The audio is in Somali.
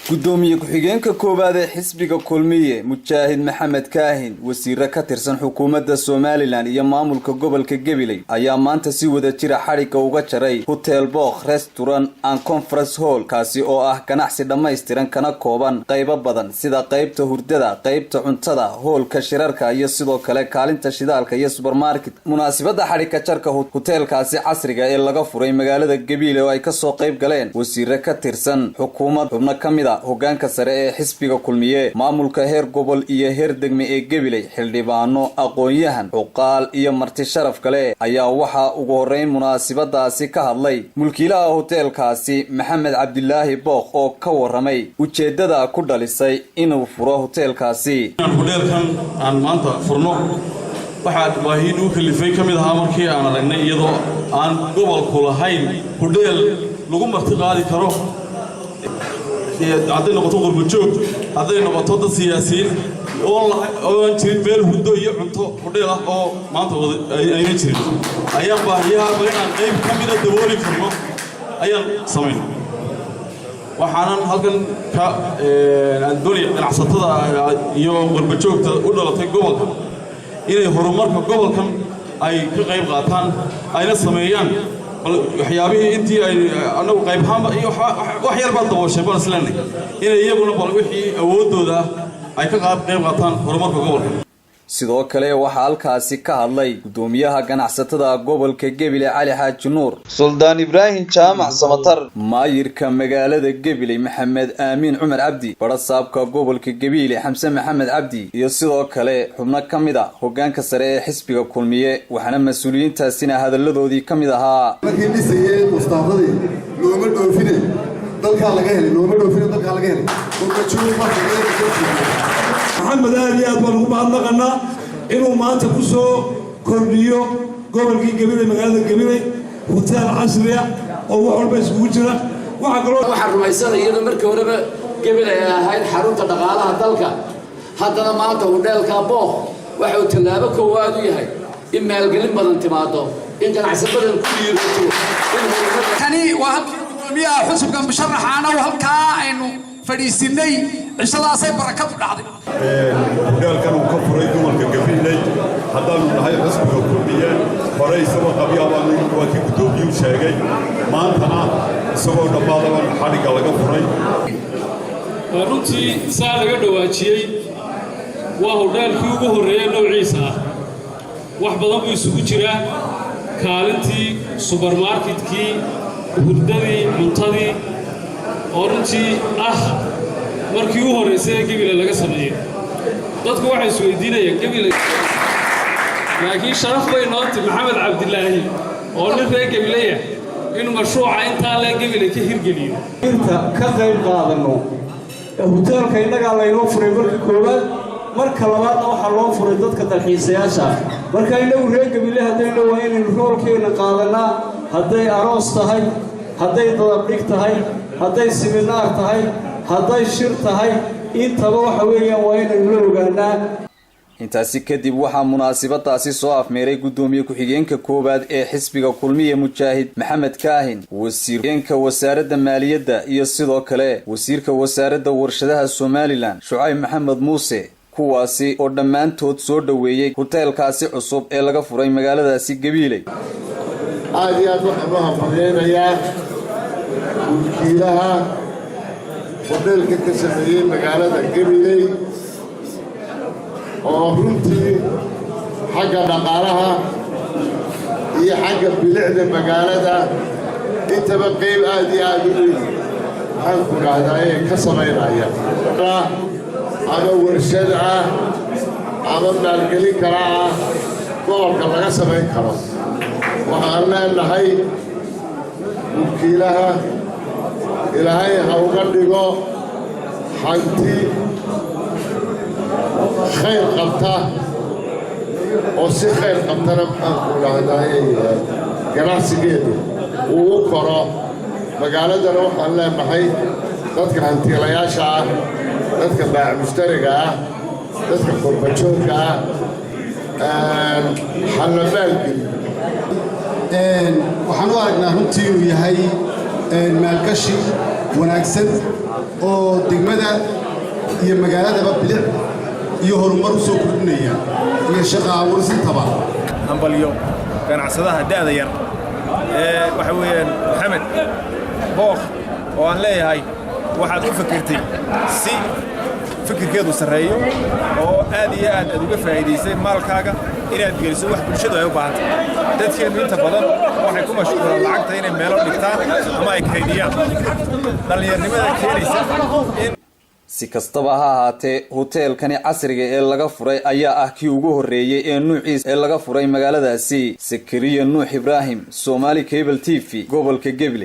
gudoomiye ku-xigeenka koowaad ee xisbiga kulmiye mujaahid maxamed kaahin wasiir ka tirsan xukuumadda Soomaaliland iyo maamulka gobolka Gabiley ayaa maanta si wada jira xariga uga jaray Hotel Boq Restaurant and Conference Hall kaasi oo ah ganacsi dhameystiran kana kooban qaybo badan sida qaybta hurdada, qaybta cuntada, hoolka shirarka iyo sidoo kale kaalinta shidaalka iyo supermarket. Munaasabada xariga jarka hotelkaasi casriga ee laga furay magaalada Gabiley oo ay ka soo qayb galeen wasiir ka tirsan xukuumadda xubno kamid hogaanka sare ee xisbiga kulmiye maamulka heer gobol iyo heer degme ee Gabiley xildhibaano aqoon-yahan uqaal iyo marti sharaf kale ayaa waxa ugu horeyn munaasabadaasi ka hadlay mulkiilaha hotelkaasi Maxamed Cabdilaahi Boq oo ka waramay ujeedada ku dhalisay inuu furo hotelkaasi. hotelkan aan maanta furno waxa baahiin uu kalifay kamid ahaa markii aan aragnay iyadoo aan gobolku lahayn hotel lagu marti qaadi karo hadday noqoto qurbajoog hadday noqoto dad siyaasiyiin oo jirin meel hurdo iyo cunto hodheel ah oo maanta ayna jirin ayaan baahiyaha inaan qayb ka mida dabooli karno ayaan samayn waxaanan halkan ka doonaya ganacsatada iyo qurbajoogta u dhalatay gobolka inay horumarka gobolkan ay ka qayb qaataan ayna sameeyaan waxyaabihii intii ay anagu qayb ahaan iyo wax yar baa dabooshay bal islaan inay iyaguna bal wixii awoodooda ay ka qayb qaataan horumarka gobolka. sidoo kale waxa halkaasi ka hadlay gudoomiyaha ganacsatada gobolka Gabiley Cali Xaaji Nuur Suldaan Ibraahim Jaamac Samatar maayirka magaalada Gabiley Maxamed Aamin Cumar Cabdi barasaabka gobolka Gabiley Xamse Maxamed Cabdi iyo sidoo kale xubno kamid ah hogaanka sare ee xisbiga kulmiye waxana mas'uuliyiintaasina hadaladoodii kamid ahaa markii dhisayay ustaadadii looma dhoofine dalka laga helay looma dhoofine dalka laga helay محمد آلي أدوان وبعضنا إنه ما أنت كسو كرديو قبل كي قبيلة مقالة قبيلة وتال عصرية أو وحول بس وجرة وحقلوا وحر ما يصير يلا مركب ولا قبيلة هاي الحرون تدقالها دلكا هذا ما أنت ودال كابوه وحول تلابك وادي هاي إما القلب بدن تماطو إن كان عسب بدن كل كاني وهل مياه حسب كان بشرح أنا وهالكا إنه فريسيني عشان صيب بركة بعضي. قال كانوا كفروا يقومون كقبيلة هذا من هاي الحسب الكلية فريس وقبيلة وانين وكي كتب يوشاعي ما أنتنا سووا دبابة وحريق على كفرين. runtii saa laga dhawaajiyay waa hodaalkii ugu horeeyay noociisa wax badan buu isugu jiraa kaalintii supermarketkii hurdadii cuntadii oo runtii markii uu horeysay Gabiley laga sameeyay dadku waxay isweydiinayaan Gabiley laakiin sharaf bay noqotay Maxamed Cabdilaahi oo nin reer Gabiley inuu mashruuca inta la Gabiley ka hirgeliyo inta ka qayb qaadano hotelka inaga la inoo furay markii koowaad marka labaadna waxa loo furay dadka dalxiisayaasha marka inagu reer Gabiley hadayna waa inaynu roolkeena qaadanaa haday aroos tahay haday dadab dhig tahay haday seminar tahay haday shir tahay intaba waxa weeyaan waa inaynu la ogaanaa. intaasi kadib waxa munaasabadaasi soo afmeeray gudoomiye ku-xigeenka koowaad ee xisbiga kulmiye mujaahid maxamed kaahin wasiirka wasaaradda maaliyadda iyo sidoo kale wasiirka wasaaradda warshadaha Soomaaliland Shucayb Maxamed Muuse kuwaasi oo dhamaantood soo dhaweeyay hotelkaasi cusub ee laga furay magaaladaasi Gabiley. aad iyo aad waxaan fadhiyanayaa mulkiilaha hotelka ka sameeyay magaalada Gabiley oo runtii xagga dhaqaalaha iyo xagga bilicda magaalada intaba qayb aad iyo aad u weyn waxaan ku raadayay ka sameynaya ama warshad ama maalgelin kara gobolka laga sameyn karo waxaan leenahay mulkiilaha ilaahay ha uga dhigo hanti خير قبطة أو سي خير قبطة نقول هذا جناس جيده ووكرة مقالة نروح الله محي ذاتك هنتي لياشة ذاتك باع مشتركة ذاتك قربتشوكة حلبالك وحنو أرقنا هنتي ويهي مالكشي وناكسد oo degmada iyo magaaladaba bilic iyo horumar u soo kordhinaya iyo shaqo abuursintaba hambalyo ganacsadaha da'da yar waxa weeyaan maxamed booq oo aan leeyahay waxaad u fikirtay si fikirkeedu sareeyo oo aad iyo aad uga faa'iideysay maalkaaga inaad geliso wax bulshadu ay u baahan tahay dadkeenu inta badan waxay ku mashquulaan lacagta inay meelo dhigtaan ama ay kaydiyaan dhallinyarnimada keenaysa in si kastaba ha ahaatee hoteelkani casriga ee laga furay ayaa ah kii ugu horreeyey ee nuuciisa ee laga furay magaaladaasi. Sakariya Nuux Ibraahim, Somali Cable TV, gobolka Gabiley.